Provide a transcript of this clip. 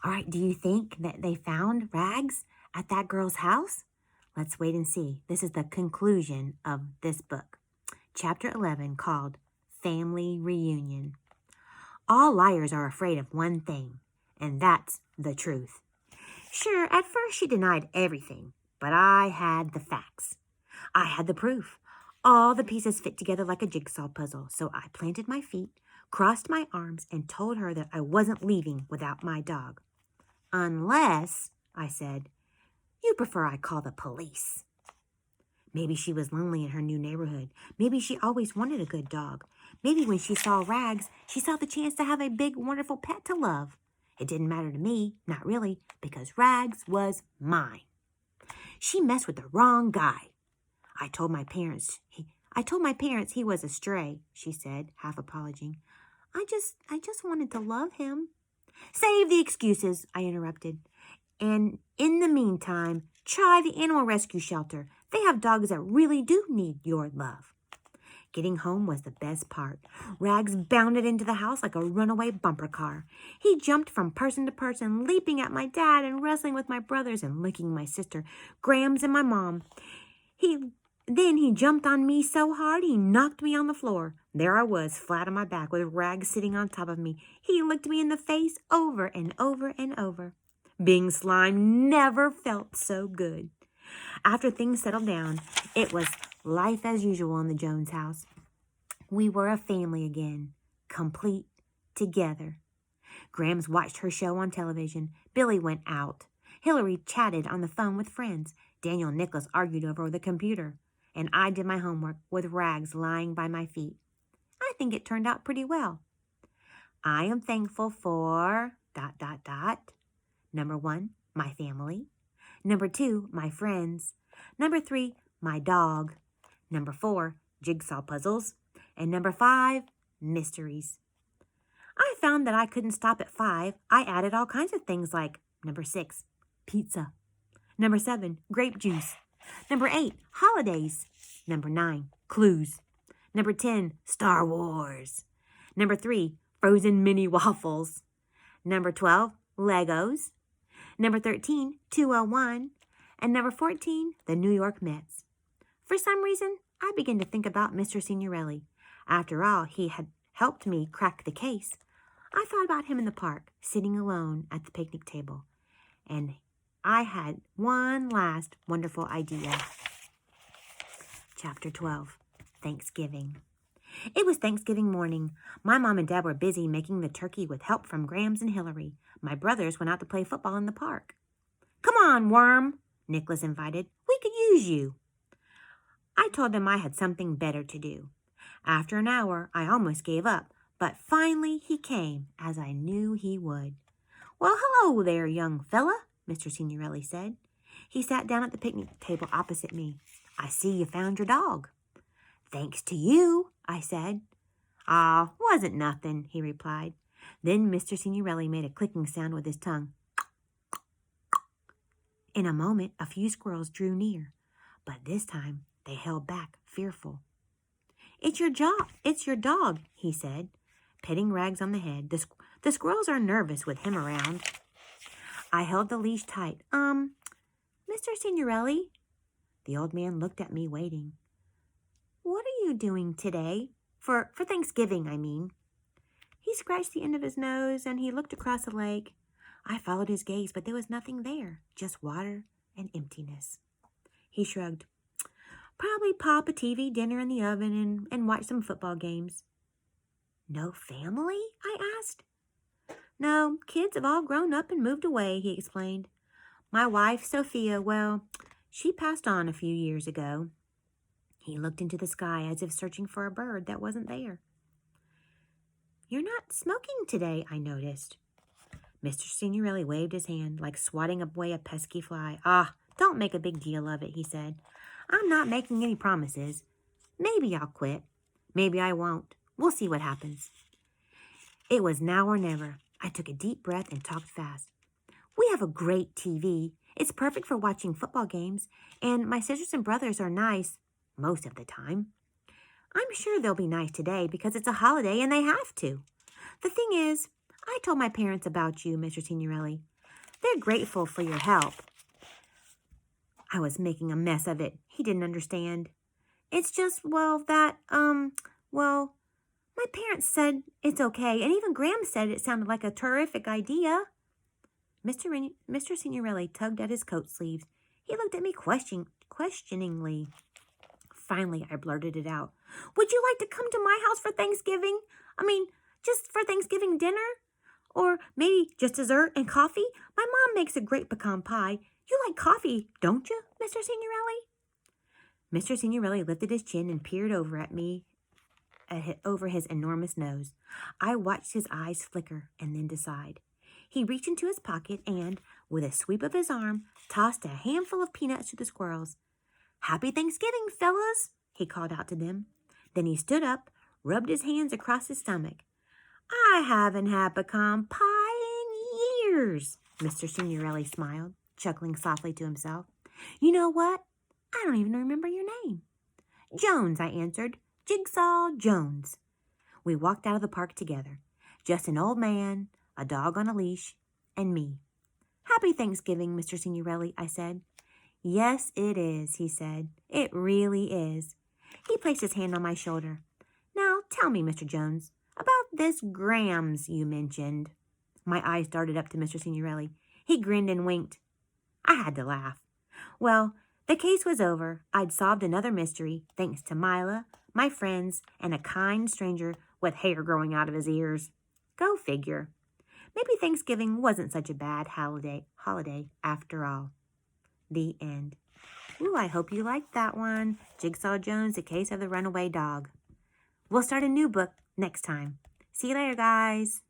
All right, do you think that they found Rags at that girl's house? Let's wait and see. This is the conclusion of this book. Chapter 11, called Family Reunion. All liars are afraid of one thing, and that's the truth. Sure, at first she denied everything, but I had the facts. I had the proof. All the pieces fit together like a jigsaw puzzle, so I planted my feet, crossed my arms, and told her that I wasn't leaving without my dog. Unless, I said, you prefer I call the police. Maybe she was lonely in her new neighborhood. Maybe she always wanted a good dog. Maybe when she saw Rags, she saw the chance to have a big, wonderful pet to love. It didn't matter to me, not really, because Rags was mine. She messed with the wrong guy. I told my parents he was a stray, she said, half apologizing. I just wanted to love him. Save the excuses, I interrupted. And in the meantime, try the animal rescue shelter. They have dogs that really do need your love. Getting home was the best part. Rags bounded into the house like a runaway bumper car. He jumped from person to person, leaping at my dad and wrestling with my brothers and licking my sister, Grams, and my mom. Then he jumped on me so hard he knocked me on the floor. There I was, flat on my back, with Rags sitting on top of me. He looked me in the face over and over and over. Being slime never felt so good. After things settled down, it was life as usual in the Jones house. We were a family again, complete, together. Grams watched her show on television. Billy went out. Hillary chatted on the phone with friends. Daniel and Nicholas argued over the computer. And I did my homework with Rags lying by my feet. I think it turned out pretty well. I am thankful for ... Number 1, my family. Number 2, my friends. Number 3, my dog. Number 4, jigsaw puzzles. And number 5, mysteries. I found that I couldn't stop at 5. I added all kinds of things like number 6, pizza. Number 7, grape juice. Number 8, holidays. Number 9, clues. Number 10, Star Wars. Number 3, frozen mini waffles. Number 12, Legos. Number 13, 201. And number 14, the New York Mets. For some reason, I began to think about Mr. Signorelli. After all, he had helped me crack the case. I thought about him in the park, sitting alone at the picnic table. And I had one last wonderful idea. Chapter 12, Thanksgiving. It was Thanksgiving morning. My mom and dad were busy making the turkey with help from Grams and Hillary. My brothers went out to play football in the park. Come on, Worm, Nicholas invited. We could use you. I told them I had something better to do. After an hour, I almost gave up, but finally he came, as I knew he would. Well, hello there, young fella, Mr. Signorelli said. He sat down at the picnic table opposite me. I see you found your dog. Thanks to you, I said. Ah, wasn't nothing, he replied. Then Mr. Signorelli made a clicking sound with his tongue. In a moment, a few squirrels drew near, but this time they held back, fearful. It's your dog, he said, petting Rags on the head. The squirrels are nervous with him around. I held the leash tight. Mr. Signorelli? The old man looked at me, waiting. What are you doing today? For Thanksgiving, I mean. He scratched the end of his nose, and he looked across the lake. I followed his gaze, but there was nothing there, just water and emptiness. He shrugged. Probably pop a TV dinner in the oven and watch some football games. No family? I asked. No, kids have all grown up and moved away, he explained. My wife, Sophia, well, she passed on a few years ago. He looked into the sky as if searching for a bird that wasn't there. You're not smoking today, I noticed. Mr. Signorelli waved his hand like swatting away a pesky fly. Ah, don't make a big deal of it, he said. I'm not making any promises. Maybe I'll quit. Maybe I won't. We'll see what happens. It was now or never. I took a deep breath and talked fast. We have a great TV. It's perfect for watching football games, and my sisters and brothers are nice most of the time. I'm sure they'll be nice today because it's a holiday and they have to. The thing is, I told my parents about you, Mr. Signorelli. They're grateful for your help. I was making a mess of it. He didn't understand. It's just, well, my parents said it's okay, and even Graham said it sounded like a terrific idea. Mr. Signorelli tugged at his coat sleeves. He looked at me questioningly. Finally, I blurted it out. Would you like to come to my house for Thanksgiving? Just for Thanksgiving dinner? Or maybe just dessert and coffee? My mom makes a great pecan pie. You like coffee, don't you, Mr. Signorelli? Mr. Signorelli lifted his chin and peered over at me over his enormous nose. I watched his eyes flicker and then decide. He reached into his pocket and, with a sweep of his arm, tossed a handful of peanuts to the squirrels. Happy Thanksgiving, fellas, he called out to them. Then he stood up, rubbed his hands across his stomach. I haven't had pecan pie in years, Mr. Signorelli smiled, chuckling softly to himself. You know what? I don't even remember your name. Jones, I answered. Jigsaw Jones. We walked out of the park together. Just an old man, a dog on a leash, and me. Happy Thanksgiving, Mr. Signorelli, I said. Yes, it is, he said. It really is. He placed his hand on my shoulder. Now, tell me, Mr. Jones, about this Grams you mentioned. My eyes darted up to Mr. Signorelli. He grinned and winked. I had to laugh. Well, the case was over. I'd solved another mystery, thanks to Mila, my friends, and a kind stranger with hair growing out of his ears. Go figure. Maybe Thanksgiving wasn't such a bad holiday after all. The end. Ooh, I hope you liked that one. Jigsaw Jones, The Case of the Runaway Dog. We'll start a new book next time. See you later, guys.